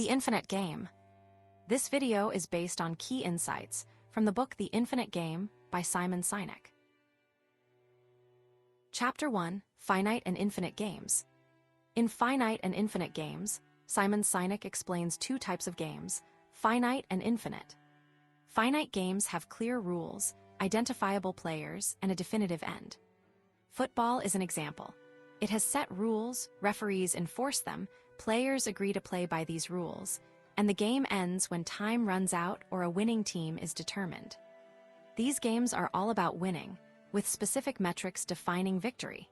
The Infinite Game. This video is based on key insights from the book The Infinite Game by Simon Sinek. Chapter 1: Finite and Infinite Games. In Finite and Infinite Games, Simon Sinek explains two types of games, finite and infinite. Finite games have clear rules, identifiable players, and a definitive end. Football is an example. It has set rules, referees enforce them, players agree to play by these rules, and the game ends when time runs out or a winning team is determined. These games are all about winning, with specific metrics defining victory.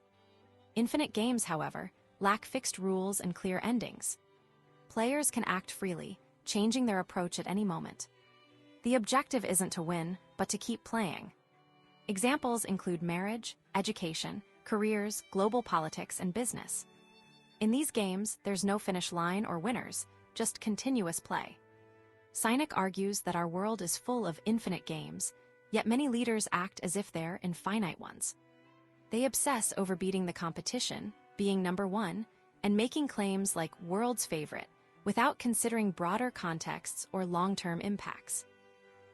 Infinite games, however, lack fixed rules and clear endings. Players can act freely, changing their approach at any moment. The objective isn't to win, but to keep playing. Examples include marriage, education, careers, global politics, and business. In these games, there's no finish line or winners, just continuous play. Sinek argues that our world is full of infinite games, yet many leaders act as if they're in finite ones. They obsess over beating the competition, being number one, and making claims like world's favorite, without considering broader contexts or long-term impacts.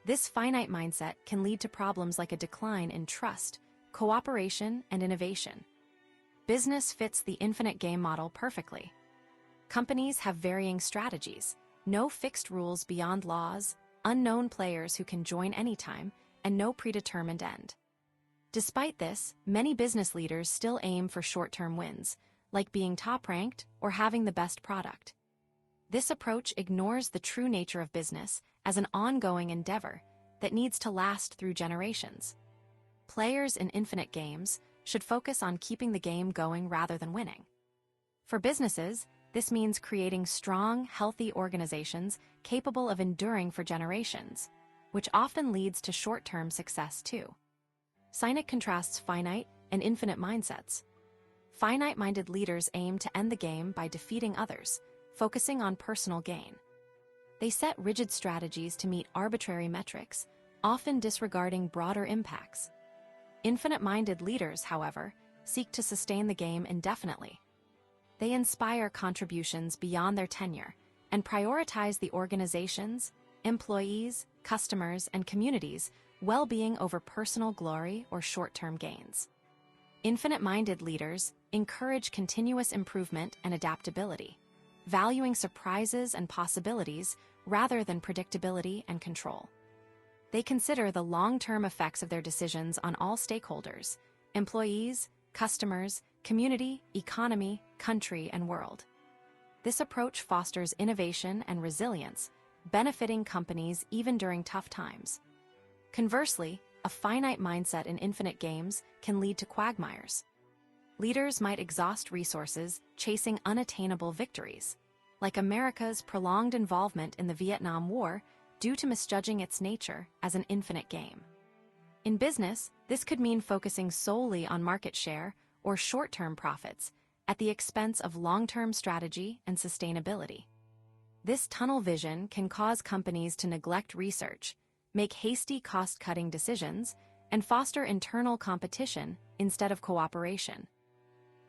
This finite mindset can lead to problems like a decline in trust, cooperation, and innovation. Business fits the infinite game model perfectly. Companies have varying strategies, no fixed rules beyond laws, unknown players who can join anytime, and no predetermined end. Despite this, many business leaders still aim for short-term wins, like being top-ranked or having the best product. This approach ignores the true nature of business as an ongoing endeavor that needs to last through generations. Players in infinite games should focus on keeping the game going rather than winning. For businesses, this means creating strong, healthy organizations capable of enduring for generations, which often leads to short-term success too. Sinek contrasts finite and infinite mindsets. Finite-minded leaders aim to end the game by defeating others, focusing on personal gain. They set rigid strategies to meet arbitrary metrics, often disregarding broader impacts. Infinite-minded leaders, however, seek to sustain the game indefinitely. They inspire contributions beyond their tenure and prioritize the organization's, employees, customers, and communities' well-being over personal glory or short-term gains. Infinite-minded leaders encourage continuous improvement and adaptability, valuing surprises and possibilities rather than predictability and control. They consider the long-term effects of their decisions on all stakeholders, employees, customers, community, economy, country, and world. This approach fosters innovation and resilience, benefiting companies even during tough times. Conversely, a finite mindset in infinite games can lead to quagmires. Leaders might exhaust resources chasing unattainable victories, like America's prolonged involvement in the Vietnam War due to misjudging its nature as an infinite game. In business, this could mean focusing solely on market share or short-term profits at the expense of long-term strategy and sustainability. This tunnel vision can cause companies to neglect research, make hasty cost-cutting decisions, and foster internal competition instead of cooperation.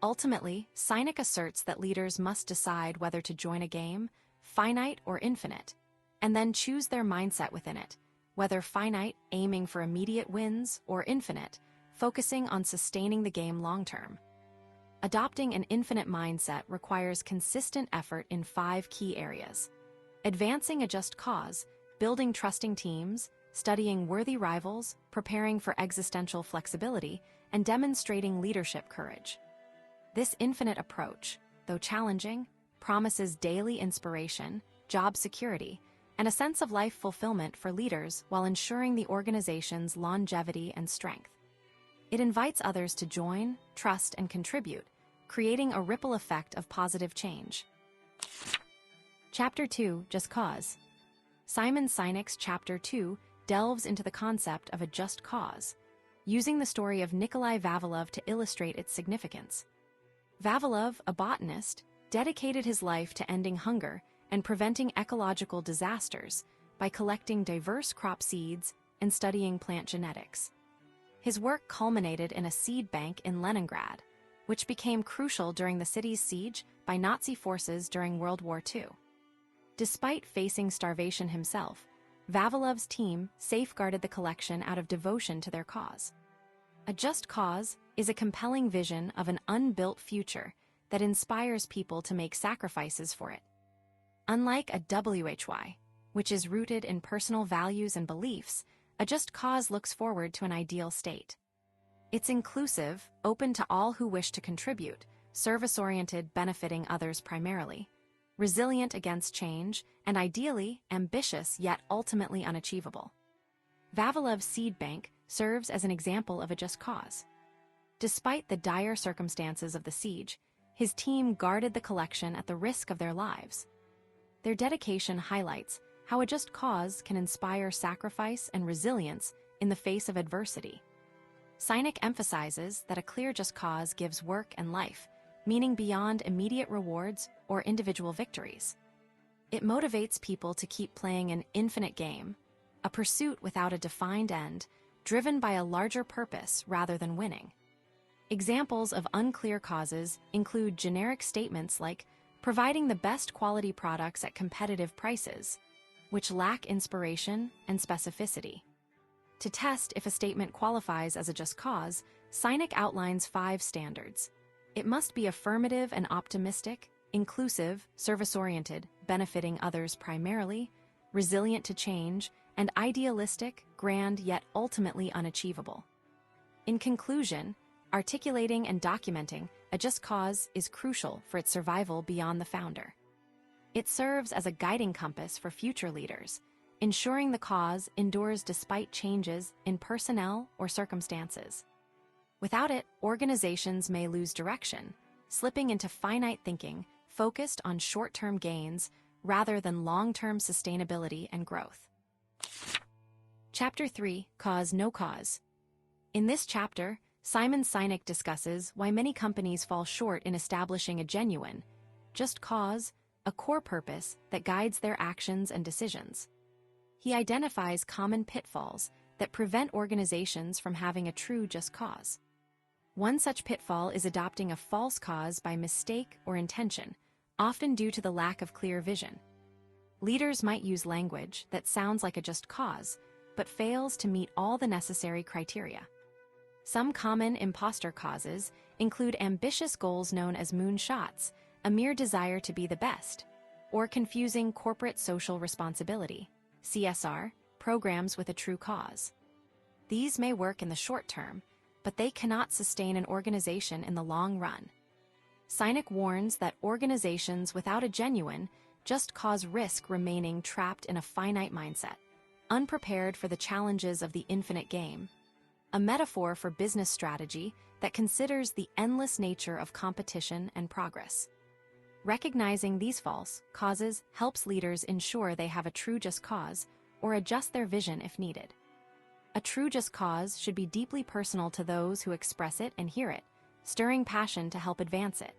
Ultimately, Sinek asserts that leaders must decide whether to join a game, finite or infinite, and then choose their mindset within it, whether finite, aiming for immediate wins, or infinite, focusing on sustaining the game long-term. Adopting an infinite mindset requires consistent effort in 5 key areas: advancing a just cause, building trusting teams, studying worthy rivals, preparing for existential flexibility, and demonstrating leadership courage. This infinite approach, though challenging, promises daily inspiration, job security, and a sense of life fulfillment for leaders while ensuring the organization's longevity and strength. It invites others to join, trust, and contribute, creating a ripple effect of positive change. Chapter 2: Just Cause. Simon Sinek's Chapter 2 delves into the concept of a just cause, using the story of Nikolai Vavilov to illustrate its significance. Vavilov, a botanist, dedicated his life to ending hunger and preventing ecological disasters by collecting diverse crop seeds and studying plant genetics. His work culminated in a seed bank in Leningrad, which became crucial during the city's siege by Nazi forces during World War II. Despite facing starvation himself, Vavilov's team safeguarded the collection out of devotion to their cause. A just cause is a compelling vision of an unbuilt future that inspires people to make sacrifices for it. Unlike a WHY, which is rooted in personal values and beliefs, a just cause looks forward to an ideal state. It's inclusive, open to all who wish to contribute, service-oriented, benefiting others primarily, resilient against change, and ideally ambitious yet ultimately unachievable. Vavilov's seed bank serves as an example of a just cause. Despite the dire circumstances of the siege, his team guarded the collection at the risk of their lives. Their dedication highlights how a just cause can inspire sacrifice and resilience in the face of adversity. Sinek emphasizes that a clear just cause gives work and life, meaning beyond immediate rewards or individual victories. It motivates people to keep playing an infinite game, a pursuit without a defined end, driven by a larger purpose rather than winning. Examples of unclear causes include generic statements like providing the best quality products at competitive prices, which lack inspiration and specificity. To test if a statement qualifies as a just cause, Sinek outlines 5 standards. It must be affirmative and optimistic, inclusive, service-oriented, benefiting others primarily, resilient to change, and idealistic, grand yet ultimately unachievable. In conclusion, articulating and documenting a just cause is crucial for its survival beyond the founder. It serves as a guiding compass for future leaders, ensuring the cause endures despite changes in personnel or circumstances. Without it, organizations may lose direction, slipping into finite thinking focused on short-term gains rather than long-term sustainability and growth. Chapter 3: Cause No Cause. In this chapter, Simon Sinek discusses why many companies fall short in establishing a genuine, just cause, a core purpose that guides their actions and decisions. He identifies common pitfalls that prevent organizations from having a true just cause. One such pitfall is adopting a false cause by mistake or intention, often due to the lack of clear vision. Leaders might use language that sounds like a just cause, but fails to meet all the necessary criteria. Some common imposter causes include ambitious goals known as moonshots, a mere desire to be the best, or confusing corporate social responsibility, CSR, programs with a true cause. These may work in the short term, but they cannot sustain an organization in the long run. Sinek warns that organizations without a genuine, just cause risk remaining trapped in a finite mindset, unprepared for the challenges of the infinite game, a metaphor for business strategy that considers the endless nature of competition and progress. Recognizing these false causes helps leaders ensure they have a true just cause or adjust their vision if needed. A true just cause should be deeply personal to those who express it and hear it, stirring passion to help advance it.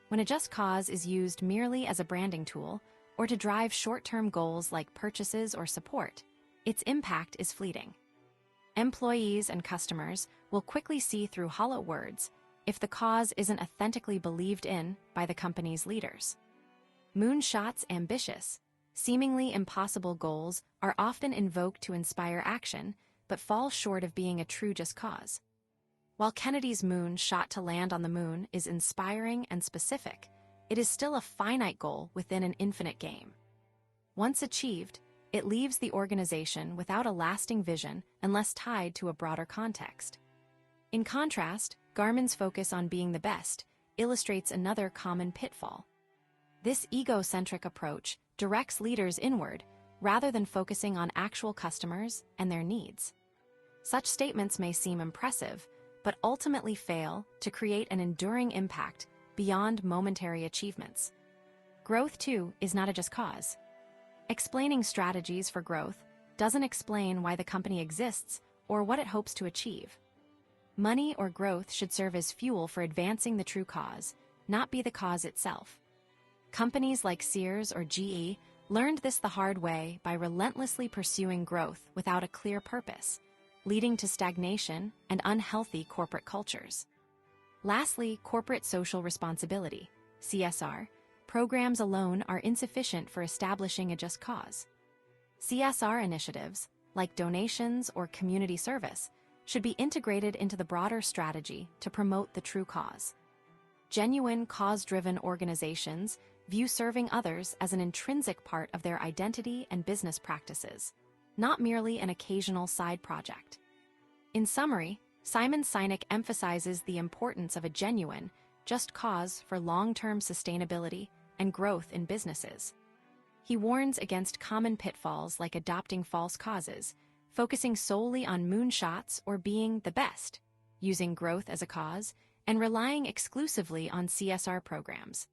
When a just cause is used merely as a branding tool or to drive short-term goals like purchases or support, its impact is fleeting. Employees and customers will quickly see through hollow words if the cause isn't authentically believed in by the company's leaders. Moonshots, ambitious, seemingly impossible goals are often invoked to inspire action, but fall short of being a true just cause. While Kennedy's moon shot to land on the moon is inspiring and specific, it is still a finite goal within an infinite game. Once achieved, it leaves the organization without a lasting vision unless tied to a broader context. In contrast, Garmin's focus on being the best illustrates another common pitfall. This egocentric approach directs leaders inward rather than focusing on actual customers and their needs. Such statements may seem impressive, but ultimately fail to create an enduring impact beyond momentary achievements. Growth, too, is not a just cause. Explaining strategies for growth doesn't explain why the company exists or what it hopes to achieve. Money or growth should serve as fuel for advancing the true cause, not be the cause itself. Companies like Sears or GE learned this the hard way by relentlessly pursuing growth without a clear purpose, leading to stagnation and unhealthy corporate cultures. Lastly, corporate social responsibility, CSR, programs alone are insufficient for establishing a just cause. CSR initiatives, like donations or community service, should be integrated into the broader strategy to promote the true cause. Genuine cause-driven organizations view serving others as an intrinsic part of their identity and business practices, not merely an occasional side project. In summary, Simon Sinek emphasizes the importance of a genuine, just cause for long-term sustainability and growth in businesses. He warns against common pitfalls like adopting false causes, focusing solely on moonshots or being the best, using growth as a cause, and relying exclusively on CSR programs.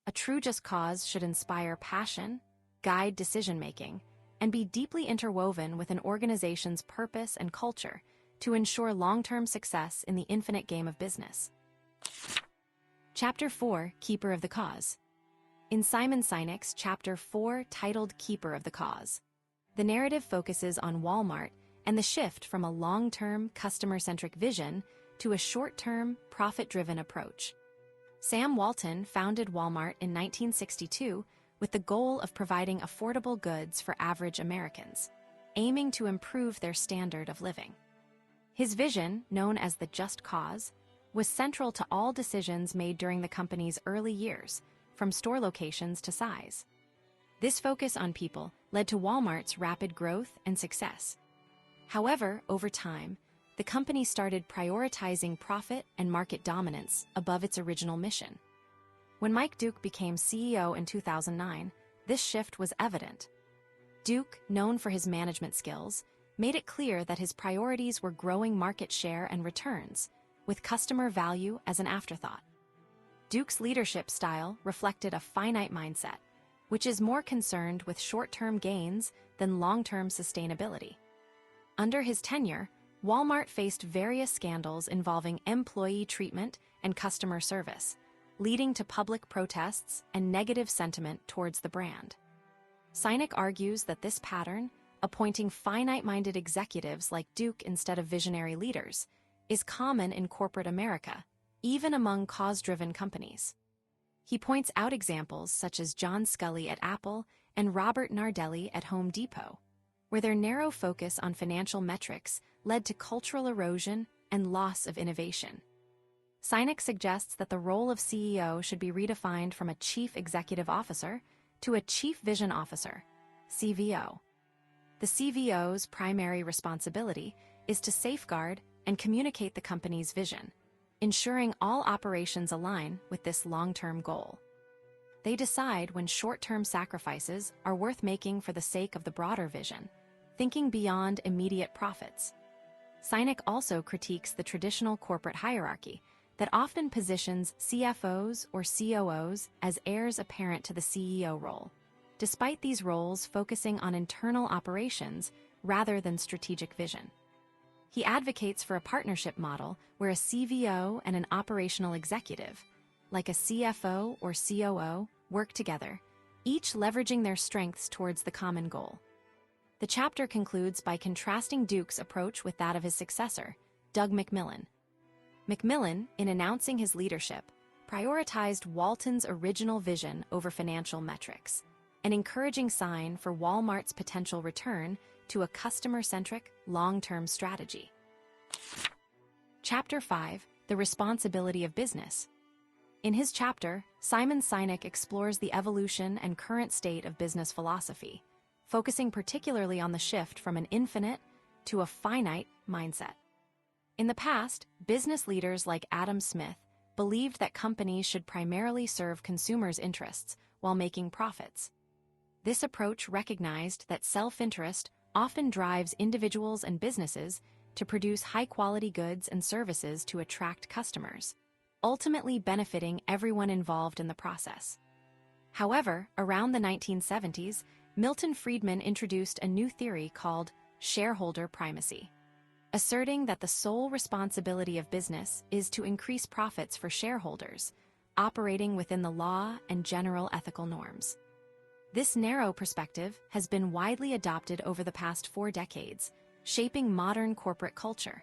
A true just cause should inspire passion, guide decision-making, and be deeply interwoven with an organization's purpose and culture to ensure long-term success in the infinite game of business. Chapter 4, Keeper of the Cause. In Simon Sinek's Chapter 4, titled Keeper of the Cause, the narrative focuses on Walmart and the shift from a long-term, customer-centric vision to a short-term, profit-driven approach. Sam Walton founded Walmart in 1962 with the goal of providing affordable goods for average Americans, aiming to improve their standard of living. His vision, known as the Just Cause, was central to all decisions made during the company's early years, from store locations to size. This focus on people led to Walmart's rapid growth and success. However, over time, the company started prioritizing profit and market dominance above its original mission. When Mike Duke became CEO in 2009, this shift was evident. Duke, known for his management skills, made it clear that his priorities were growing market share and returns, with customer value as an afterthought. Duke's leadership style reflected a finite mindset, which is more concerned with short-term gains than long-term sustainability. Under his tenure, Walmart faced various scandals involving employee treatment and customer service, leading to public protests and negative sentiment towards the brand. Sinek argues that this pattern, appointing finite-minded executives like Duke instead of visionary leaders, is common in corporate America, even among cause-driven companies. He points out examples such as John Sculley at Apple and Robert Nardelli at Home Depot, where their narrow focus on financial metrics led to cultural erosion and loss of innovation. Sinek suggests that the role of CEO should be redefined from a Chief Executive Officer to a Chief Vision Officer, CVO. The CVO's primary responsibility is to safeguard and communicate the company's vision, ensuring all operations align with this long-term goal. They decide when short-term sacrifices are worth making for the sake of the broader vision, thinking beyond immediate profits. Sinek also critiques the traditional corporate hierarchy that often positions CFOs or COOs as heirs apparent to the CEO role, despite these roles focusing on internal operations rather than strategic vision. He advocates for a partnership model where a CVO and an operational executive, like a CFO or COO, work together, each leveraging their strengths towards the common goal. The chapter concludes by contrasting Duke's approach with that of his successor, Doug McMillon. McMillon, in announcing his leadership, prioritized Walton's original vision over financial metrics, an encouraging sign for Walmart's potential return to a customer-centric, long-term strategy. Chapter 5, The Responsibility of Business. In his chapter, Simon Sinek explores the evolution and current state of business philosophy, focusing particularly on the shift from an infinite to a finite mindset. In the past, business leaders like Adam Smith believed that companies should primarily serve consumers' interests while making profits. This approach recognized that self-interest often drives individuals and businesses to produce high-quality goods and services to attract customers, ultimately benefiting everyone involved in the process. However, around the 1970s, Milton Friedman introduced a new theory called shareholder primacy, asserting that the sole responsibility of business is to increase profits for shareholders, operating within the law and general ethical norms. This narrow perspective has been widely adopted over the past 4 decades, shaping modern corporate culture.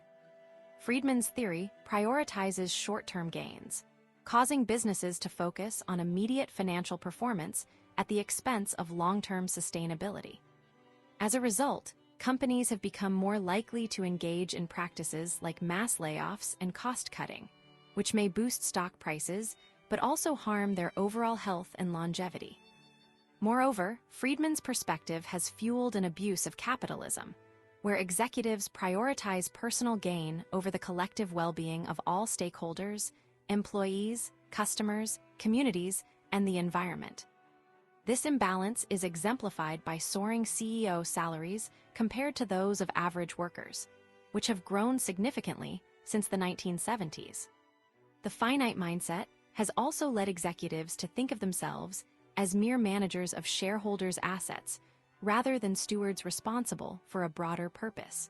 Friedman's theory prioritizes short-term gains, causing businesses to focus on immediate financial performance at the expense of long-term sustainability. As a result, companies have become more likely to engage in practices like mass layoffs and cost-cutting, which may boost stock prices but also harm their overall health and longevity. Moreover, Friedman's perspective has fueled an abuse of capitalism, where executives prioritize personal gain over the collective well-being of all stakeholders, employees, customers, communities, and the environment. This imbalance is exemplified by soaring CEO salaries compared to those of average workers, which have grown significantly since the 1970s. The finite mindset has also led executives to think of themselves as mere managers of shareholders' assets rather than stewards responsible for a broader purpose.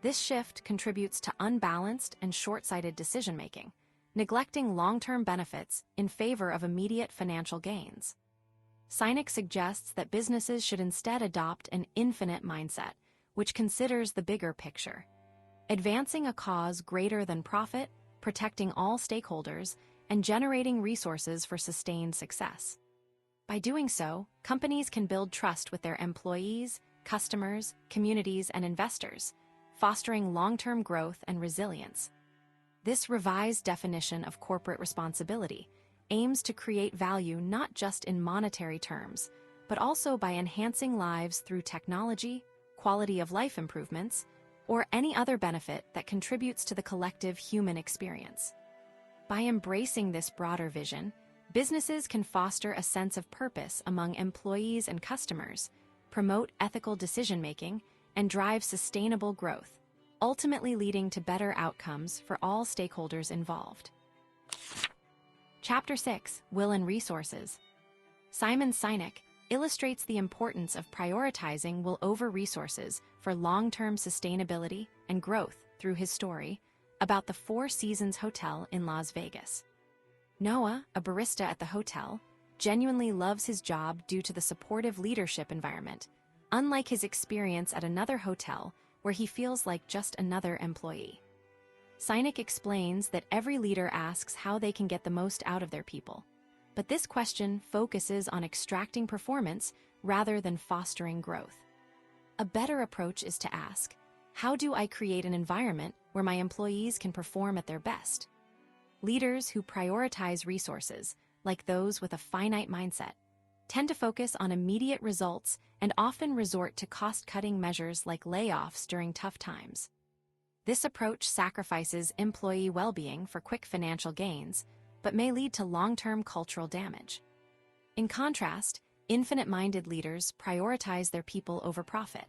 This shift contributes to unbalanced and short-sighted decision-making, neglecting long-term benefits in favor of immediate financial gains. Sinek suggests that businesses should instead adopt an infinite mindset, which considers the bigger picture, advancing a cause greater than profit, protecting all stakeholders, and generating resources for sustained success. By doing so, companies can build trust with their employees, customers, communities, and investors, fostering long-term growth and resilience. This revised definition of corporate responsibility aims to create value not just in monetary terms, but also by enhancing lives through technology, quality of life improvements, or any other benefit that contributes to the collective human experience. By embracing this broader vision, businesses can foster a sense of purpose among employees and customers, promote ethical decision-making, and drive sustainable growth, ultimately leading to better outcomes for all stakeholders involved. Chapter 6: Will and Resources. Simon Sinek illustrates the importance of prioritizing will over resources for long-term sustainability and growth through his story about the Four Seasons Hotel in Las Vegas. Noah, a barista at the hotel, genuinely loves his job due to the supportive leadership environment, unlike his experience at another hotel where he feels like just another employee. Sinek explains that every leader asks how they can get the most out of their people, but this question focuses on extracting performance rather than fostering growth. A better approach is to ask, how do I create an environment where my employees can perform at their best? Leaders who prioritize resources, like those with a finite mindset, tend to focus on immediate results and often resort to cost-cutting measures like layoffs during tough times. This approach sacrifices employee well-being for quick financial gains, but may lead to long-term cultural damage. In contrast, infinite-minded leaders prioritize their people over profit.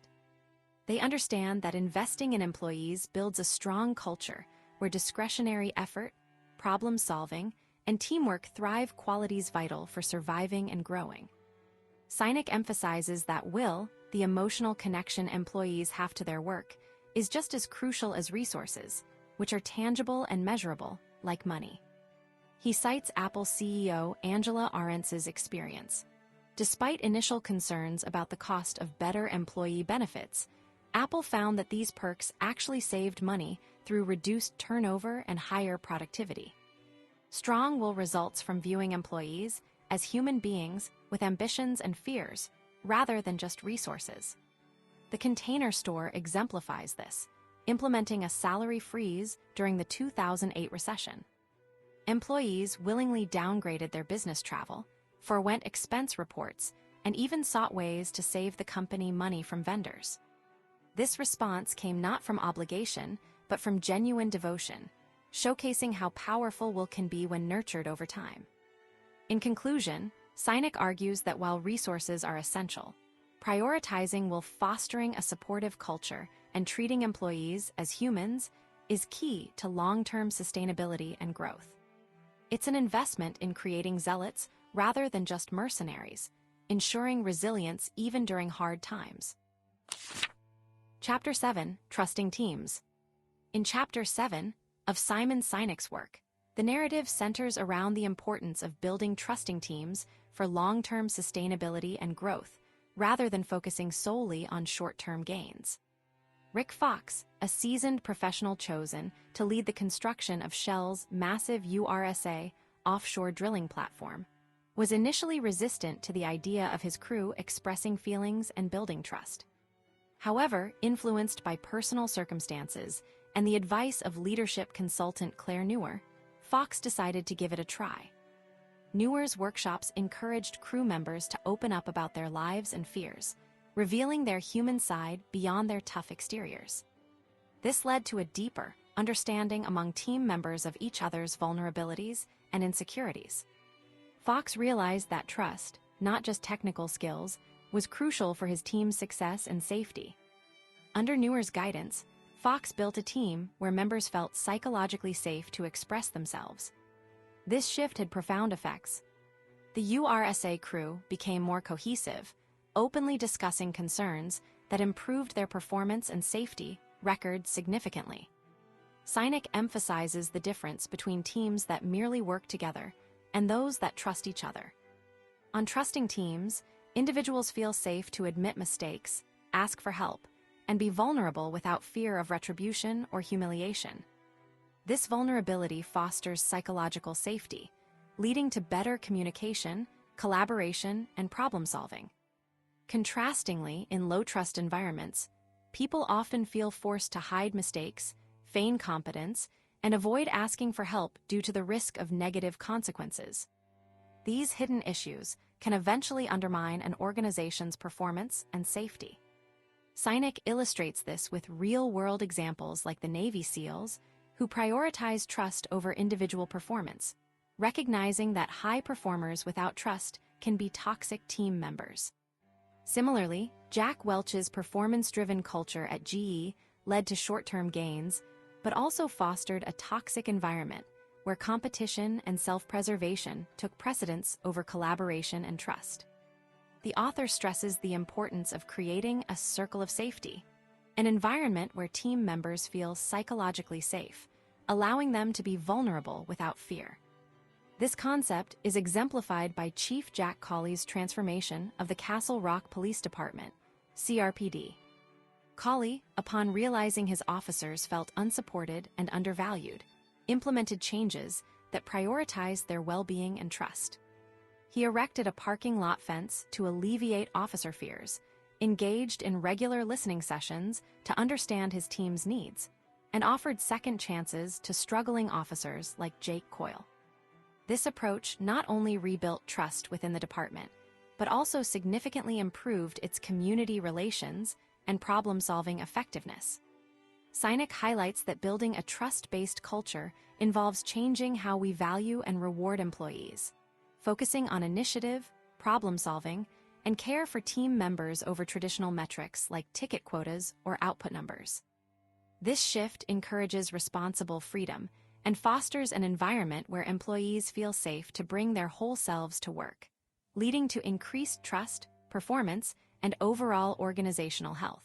They understand that investing in employees builds a strong culture where discretionary effort, problem-solving, and teamwork thrive, qualities vital for surviving and growing. Sinek emphasizes that will, the emotional connection employees have to their work, is just as crucial as resources, which are tangible and measurable, like money. He cites Apple CEO Angela Arendt's experience. Despite initial concerns about the cost of better employee benefits, Apple found that these perks actually saved money through reduced turnover and higher productivity. Strong will results from viewing employees as human beings with ambitions and fears, rather than just resources. The Container Store exemplifies this, implementing a salary freeze during the 2008 recession. Employees willingly downgraded their business travel, forwent expense reports, and even sought ways to save the company money from vendors. This response came not from obligation, but from genuine devotion, showcasing how powerful will can be when nurtured over time. In conclusion, Sinek argues that while resources are essential, prioritizing will, fostering a supportive culture and treating employees as humans is key to long-term sustainability and growth. It's an investment in creating zealots rather than just mercenaries, ensuring resilience even during hard times. Chapter 7: Trusting Teams. In Chapter 7 of Simon Sinek's work, the narrative centers around the importance of building trusting teams for long-term sustainability and growth, rather than focusing solely on short-term gains. Rick Fox, a seasoned professional chosen to lead the construction of Shell's massive URSA offshore drilling platform, was initially resistant to the idea of his crew expressing feelings and building trust. However, influenced by personal circumstances and the advice of leadership consultant Claire Newer, Fox decided to give it a try. Newer's workshops encouraged crew members to open up about their lives and fears, revealing their human side beyond their tough exteriors. This led to a deeper understanding among team members of each other's vulnerabilities and insecurities. Fox realized that trust, not just technical skills, was crucial for his team's success and safety. Under Newer's guidance, Fox built a team where members felt psychologically safe to express themselves. This shift had profound effects. The URSA crew became more cohesive, openly discussing concerns that improved their performance and safety records significantly. Sinek emphasizes the difference between teams that merely work together and those that trust each other. On trusting teams, individuals feel safe to admit mistakes, ask for help, and be vulnerable without fear of retribution or humiliation. This vulnerability fosters psychological safety, leading to better communication, collaboration, and problem-solving. Contrastingly, in low-trust environments, people often feel forced to hide mistakes, feign competence, and avoid asking for help due to the risk of negative consequences. These hidden issues can eventually undermine an organization's performance and safety. Sinek illustrates this with real-world examples like the Navy SEALs, who prioritize trust over individual performance, recognizing that high performers without trust can be toxic team members. Similarly, Jack Welch's performance-driven culture at GE led to short-term gains, but also fostered a toxic environment where competition and self-preservation took precedence over collaboration and trust. The author stresses the importance of creating a circle of safety, an environment where team members feel psychologically safe, allowing them to be vulnerable without fear. This concept is exemplified by Chief Jack Cawley's transformation of the Castle Rock Police Department, CRPD. Cawley, upon realizing his officers felt unsupported and undervalued, implemented changes that prioritized their well-being and trust. He erected a parking lot fence to alleviate officer fears, engaged in regular listening sessions to understand his team's needs, and offered second chances to struggling officers like Jake Coyle. This approach not only rebuilt trust within the department, but also significantly improved its community relations and problem-solving effectiveness. Sinek highlights that building a trust-based culture involves changing how we value and reward employees, focusing on initiative, problem-solving, and care for team members over traditional metrics like ticket quotas or output numbers. This shift encourages responsible freedom and fosters an environment where employees feel safe to bring their whole selves to work, leading to increased trust, performance, and overall organizational health.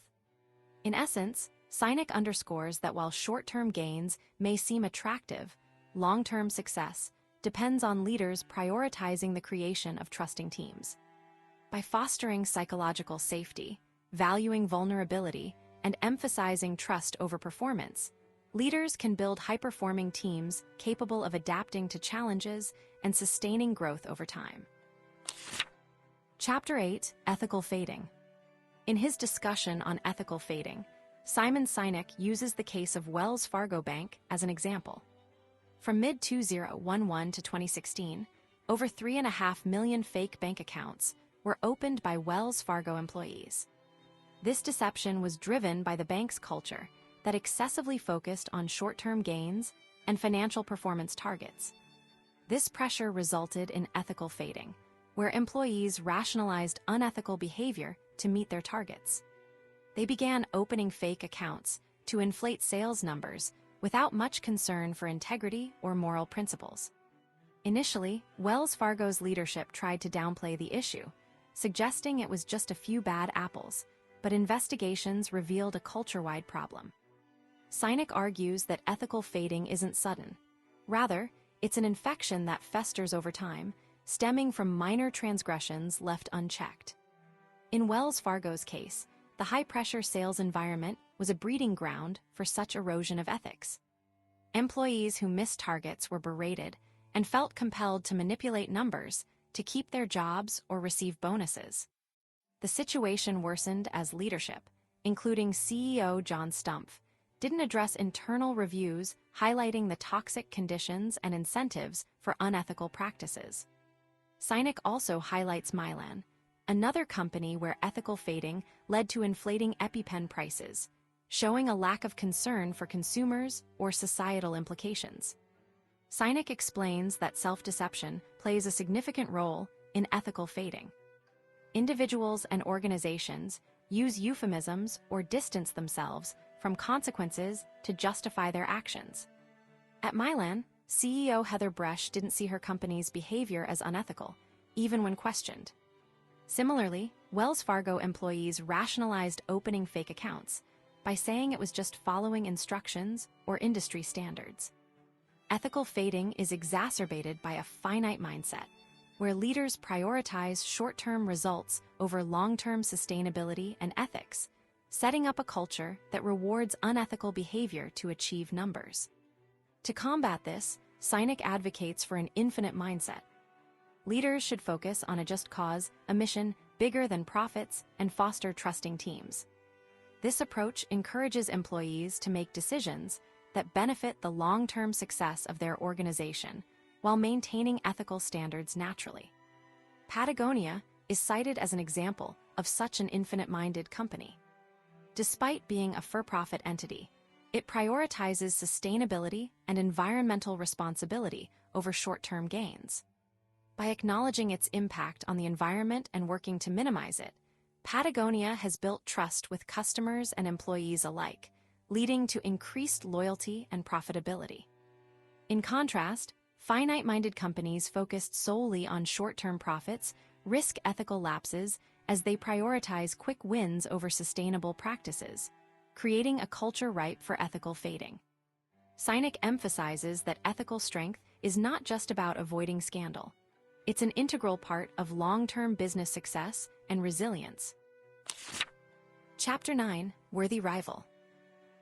In essence, Sinek underscores that while short-term gains may seem attractive, long-term success depends on leaders prioritizing the creation of trusting teams. By fostering psychological safety, valuing vulnerability, and emphasizing trust over performance, leaders can build high-performing teams capable of adapting to challenges and sustaining growth over time. Chapter 8: Ethical Fading. In his discussion on ethical fading, Simon Sinek uses the case of Wells Fargo Bank as an example. From mid-2011 to 2016, over 3.5 million fake bank accounts were opened by Wells Fargo employees. This deception was driven by the bank's culture that excessively focused on short-term gains and financial performance targets. This pressure resulted in ethical fading, where employees rationalized unethical behavior to meet their targets. They began opening fake accounts to inflate sales numbers without much concern for integrity or moral principles. Initially, Wells Fargo's leadership tried to downplay the issue, suggesting it was just a few bad apples, but investigations revealed a culture-wide problem. Sinek argues that ethical fading isn't sudden. Rather, it's an infection that festers over time, stemming from minor transgressions left unchecked. In Wells Fargo's case, the high-pressure sales environment was a breeding ground for such erosion of ethics. Employees who missed targets were berated, and felt compelled to manipulate numbers to keep their jobs or receive bonuses. The situation worsened as leadership, including CEO John Stumpf, didn't address internal reviews highlighting the toxic conditions and incentives for unethical practices. Sinek also highlights Mylan, another company where ethical fading led to inflating EpiPen prices, showing a lack of concern for consumers or societal implications. Sinek explains that self-deception plays a significant role in ethical fading. Individuals and organizations use euphemisms or distance themselves from consequences to justify their actions. At Mylan, CEO Heather Bresch didn't see her company's behavior as unethical, even when questioned. Similarly, Wells Fargo employees rationalized opening fake accounts by saying it was just following instructions or industry standards. Ethical fading is exacerbated by a finite mindset, where leaders prioritize short-term results over long-term sustainability and ethics, setting up a culture that rewards unethical behavior to achieve numbers. To combat this, Sinek advocates for an infinite mindset. Leaders should focus on a just cause, a mission bigger than profits, and foster trusting teams. This approach encourages employees to make decisions that benefit the long-term success of their organization while maintaining ethical standards naturally. Patagonia is cited as an example of such an infinite-minded company. Despite being a for-profit entity, it prioritizes sustainability and environmental responsibility over short-term gains. By acknowledging its impact on the environment and working to minimize it, Patagonia has built trust with customers and employees alike, leading to increased loyalty and profitability. In contrast, finite-minded companies focused solely on short-term profits risk ethical lapses as they prioritize quick wins over sustainable practices, creating a culture ripe for ethical fading. Sinek emphasizes that ethical strength is not just about avoiding scandal. It's an integral part of long-term business success and resilience. Chapter 9, Worthy Rival.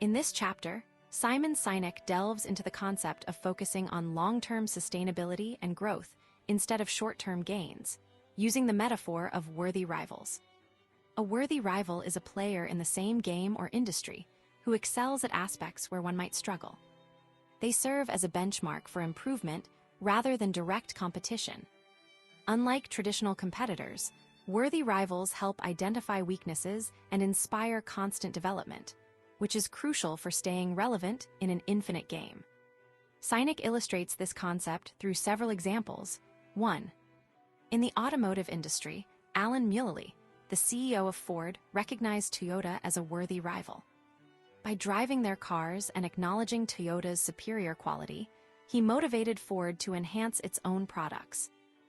In this chapter, Simon Sinek delves into the concept of focusing on long-term sustainability and growth instead of short-term gains, using the metaphor of worthy rivals. A worthy rival is a player in the same game or industry who excels at aspects where one might struggle. They serve as a benchmark for improvement rather than direct competition. Unlike traditional competitors, worthy rivals help identify weaknesses and inspire constant development, which is crucial for staying relevant in an infinite game. Sinek illustrates this concept through several examples. 1. In the automotive industry, Alan Mulally, the CEO of Ford, recognized Toyota as a worthy rival. By driving their cars and acknowledging Toyota's superior quality, he motivated Ford to enhance its own products,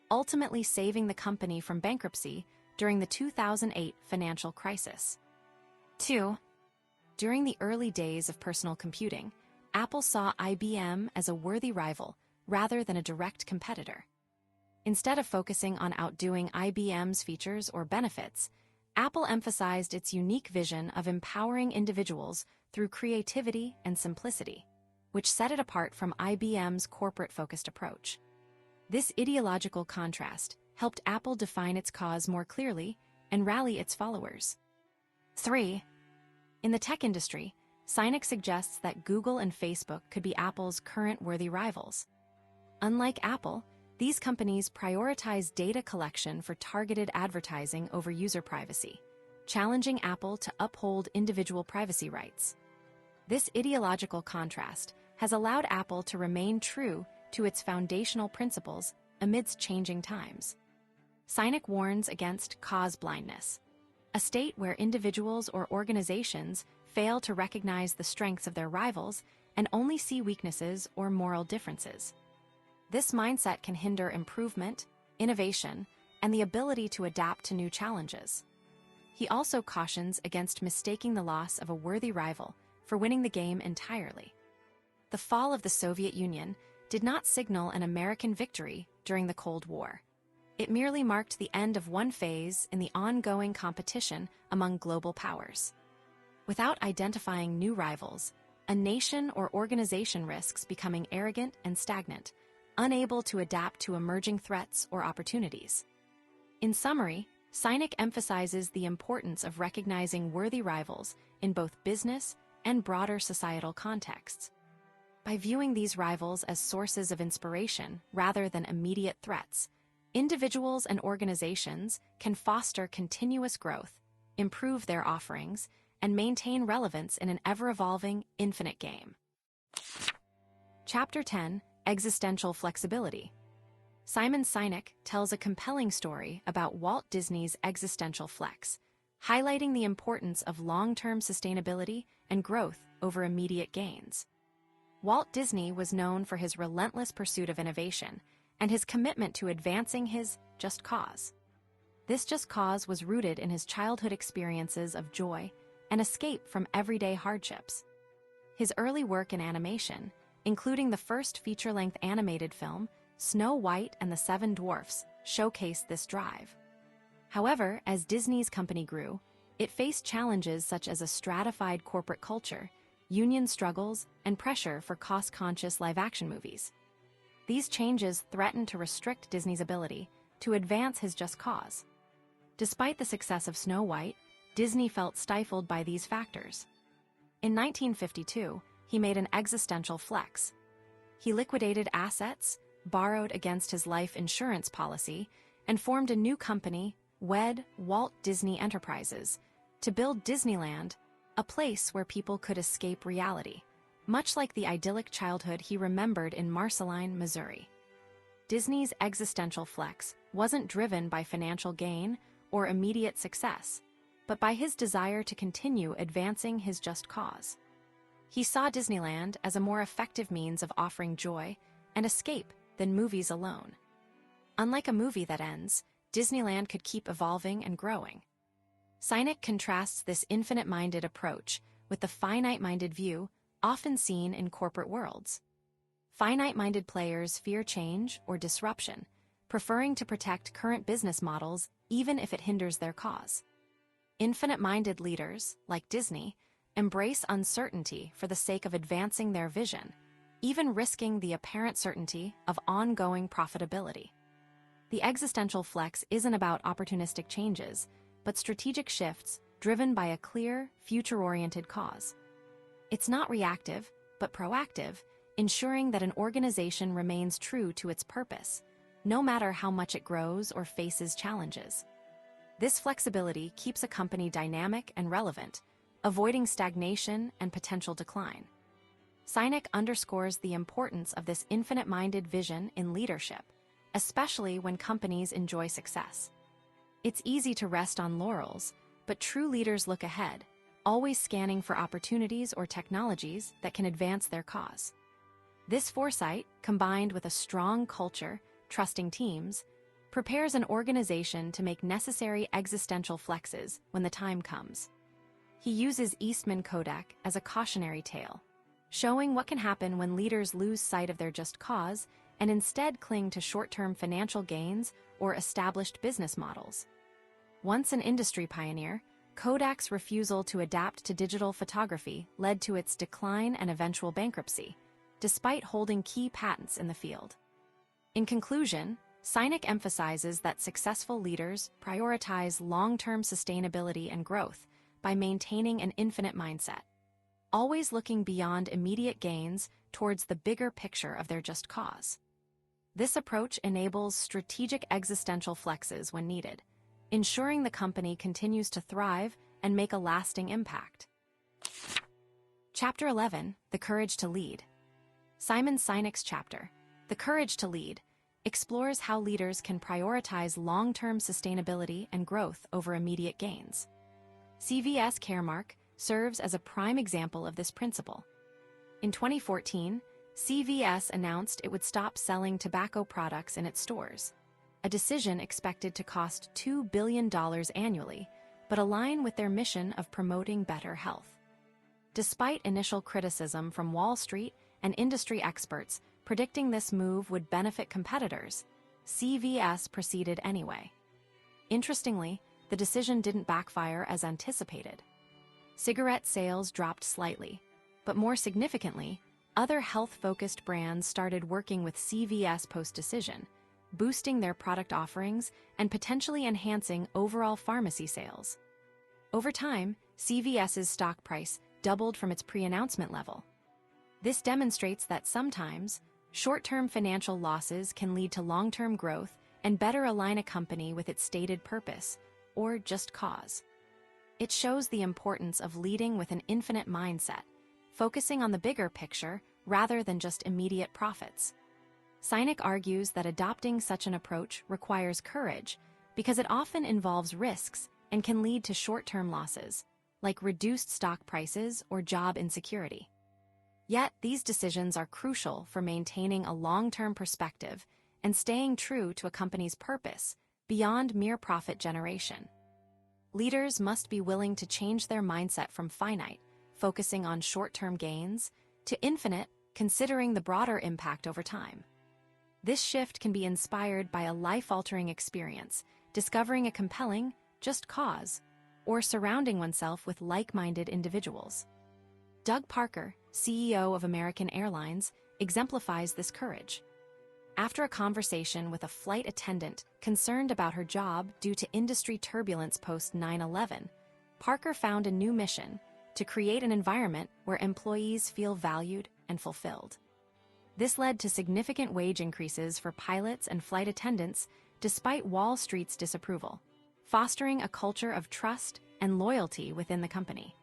ultimately saving the company from bankruptcy during the 2008 financial crisis. 2. During the early days of personal computing, Apple saw IBM as a worthy rival rather than a direct competitor. Instead of focusing on outdoing IBM's features or benefits, Apple emphasized its unique vision of empowering individuals through creativity and simplicity, which set it apart from IBM's corporate-focused approach. This ideological contrast helped Apple define its cause more clearly and rally its followers. 3. In the tech industry, Sinek suggests that Google and Facebook could be Apple's current worthy rivals. Unlike Apple, these companies prioritize data collection for targeted advertising over user privacy, challenging Apple to uphold individual privacy rights. This ideological contrast has allowed Apple to remain true to its foundational principles amidst changing times. Sinek warns against cause blindness, a state where individuals or organizations fail to recognize the strengths of their rivals and only see weaknesses or moral differences. This mindset can hinder improvement, innovation, and the ability to adapt to new challenges. He also cautions against mistaking the loss of a worthy rival for winning the game entirely. The fall of the Soviet Union did not signal an American victory during the Cold War. It merely marked the end of one phase in the ongoing competition among global powers. Without identifying new rivals, a nation or organization risks becoming arrogant and stagnant, unable to adapt to emerging threats or opportunities. In summary, Sinek emphasizes the importance of recognizing worthy rivals in both business and broader societal contexts. By viewing these rivals as sources of inspiration rather than immediate threats, individuals and organizations can foster continuous growth, improve their offerings, and maintain relevance in an ever-evolving, infinite game. Chapter 10: Existential Flexibility. Simon Sinek tells a compelling story about Walt Disney's existential flex, highlighting the importance of long-term sustainability and growth over immediate gains. Walt Disney was known for his relentless pursuit of innovation and his commitment to advancing his just cause. This just cause was rooted in his childhood experiences of joy and escape from everyday hardships. His early work in animation, including the first feature-length animated film, Snow White and the Seven Dwarfs, showcased this drive. However, as Disney's company grew, it faced challenges such as a stratified corporate culture, union struggles, and pressure for cost-conscious live-action movies. These changes threatened to restrict Disney's ability to advance his just cause. Despite the success of Snow White, Disney felt stifled by these factors. In 1952, he made an existential flex. He liquidated assets, borrowed against his life insurance policy, and formed a new company, Walt Disney Enterprises, to build Disneyland, a place where people could escape reality, much like the idyllic childhood he remembered in Marceline, Missouri. Disney's existential flex wasn't driven by financial gain or immediate success, but by his desire to continue advancing his just cause. He saw Disneyland as a more effective means of offering joy and escape than movies alone. Unlike a movie that ends, Disneyland could keep evolving and growing. Sinek contrasts this infinite-minded approach with the finite-minded view often seen in corporate worlds. Finite-minded players fear change or disruption, preferring to protect current business models even if it hinders their cause. Infinite-minded leaders, like Disney, embrace uncertainty for the sake of advancing their vision, even risking the apparent certainty of ongoing profitability. The existential flex isn't about opportunistic changes, but strategic shifts driven by a clear, future-oriented cause. It's not reactive, but proactive, ensuring that an organization remains true to its purpose, no matter how much it grows or faces challenges. This flexibility keeps a company dynamic and relevant, avoiding stagnation and potential decline. Sinek underscores the importance of this infinite-minded vision in leadership, especially when companies enjoy success. It's easy to rest on laurels, but true leaders look ahead, always scanning for opportunities or technologies that can advance their cause. This foresight, combined with a strong culture, trusting teams, prepares an organization to make necessary existential flexes when the time comes. He uses Eastman Kodak as a cautionary tale, showing what can happen when leaders lose sight of their just cause and instead cling to short-term financial gains or established business models. Once an industry pioneer, Kodak's refusal to adapt to digital photography led to its decline and eventual bankruptcy, despite holding key patents in the field. In conclusion, Sinek emphasizes that successful leaders prioritize long-term sustainability and growth by maintaining an infinite mindset, always looking beyond immediate gains towards the bigger picture of their just cause. This approach enables strategic existential flexes when needed, ensuring the company continues to thrive and make a lasting impact. Chapter 11: The Courage to Lead. Simon Sinek's chapter, The Courage to Lead, explores how leaders can prioritize long-term sustainability and growth over immediate gains. CVS Caremark serves as a prime example of this principle. In 2014, CVS announced it would stop selling tobacco products in its stores, a decision expected to cost $2 billion annually, but align with their mission of promoting better health. Despite initial criticism from Wall Street and industry experts predicting this move would benefit competitors, CVS proceeded anyway. Interestingly, the decision didn't backfire as anticipated. Cigarette sales dropped slightly, but more significantly, other health-focused brands started working with CVS post-decision, boosting their product offerings and potentially enhancing overall pharmacy sales. Over time, CVS's stock price doubled from its pre-announcement level. This demonstrates that sometimes, short-term financial losses can lead to long-term growth and better align a company with its stated purpose, or just cause. It shows the importance of leading with an infinite mindset, focusing on the bigger picture rather than just immediate profits. Sinek argues that adopting such an approach requires courage because it often involves risks and can lead to short-term losses, like reduced stock prices or job insecurity. Yet, these decisions are crucial for maintaining a long-term perspective and staying true to a company's purpose beyond mere profit generation. Leaders must be willing to change their mindset from finite, focusing on short-term gains, to infinite, considering the broader impact over time. This shift can be inspired by a life-altering experience, discovering a compelling, just cause, or surrounding oneself with like-minded individuals. Doug Parker, CEO of American Airlines, exemplifies this courage. After a conversation with a flight attendant concerned about her job due to industry turbulence post 9/11, Parker found a new mission: to create an environment where employees feel valued and fulfilled. This led to significant wage increases for pilots and flight attendants despite Wall Street's disapproval, fostering a culture of trust and loyalty within the company.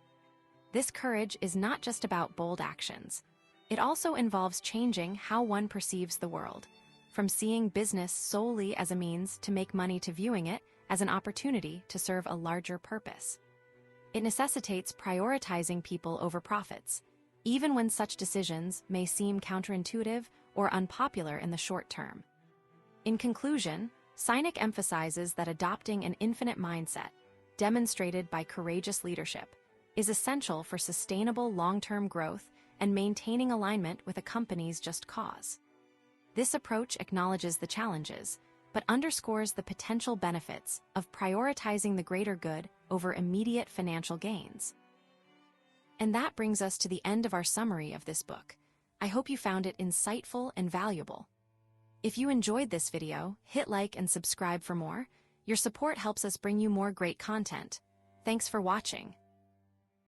This courage is not just about bold actions. It also involves changing how one perceives the world, from seeing business solely as a means to make money to viewing it as an opportunity to serve a larger purpose. It necessitates prioritizing people over profits, even when such decisions may seem counterintuitive or unpopular in the short term. In conclusion, Sinek emphasizes that adopting an infinite mindset, demonstrated by courageous leadership, is essential for sustainable long-term growth and maintaining alignment with a company's just cause. This approach acknowledges the challenges, but underscores the potential benefits of prioritizing the greater good over immediate financial gains. And that brings us to the end of our summary of this book. I hope you found it insightful and valuable. If you enjoyed this video, hit like and subscribe for more. Your support helps us bring you more great content. Thanks for watching.